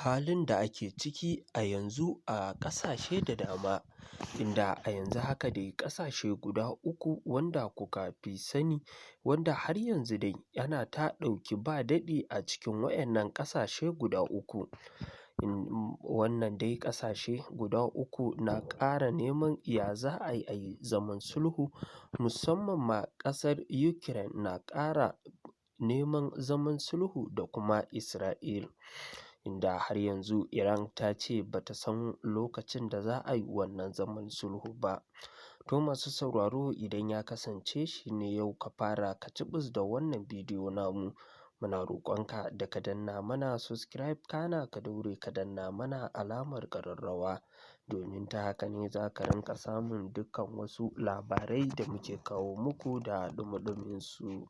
halin da ake ciki a yanzu a ƙasashe da dama, inda a yanzu haka dai ƙasashe guda uku wanda kuka fi sani, wanda har yanzu dai ana ta ɗauki ba daɗi a cikin waɗannan ƙasashe guda uku. Wannan dai ƙasashe guda uku na ƙara neman ya za a yi zaman sulhu, musamman ma ƙasar Ukraine na ƙara neman zaman sulhu da kuma Isra'il, inda har yanzu Iran ta ce ba ta san lokacin da za a yi wannan zaman sulhu ba. To masu sauraro, idan ya kasance shi ne yau ka fara kacibis da wannan bidiyo namu, muna roƙonka da ka danna mana subscribe, kana ka daure ka danna mana alamar ƙararrawa, domin ta haka ne za ka rinƙa samun dukkan wasu labarai da muke kawo muku da ɗumi-ɗuminsu.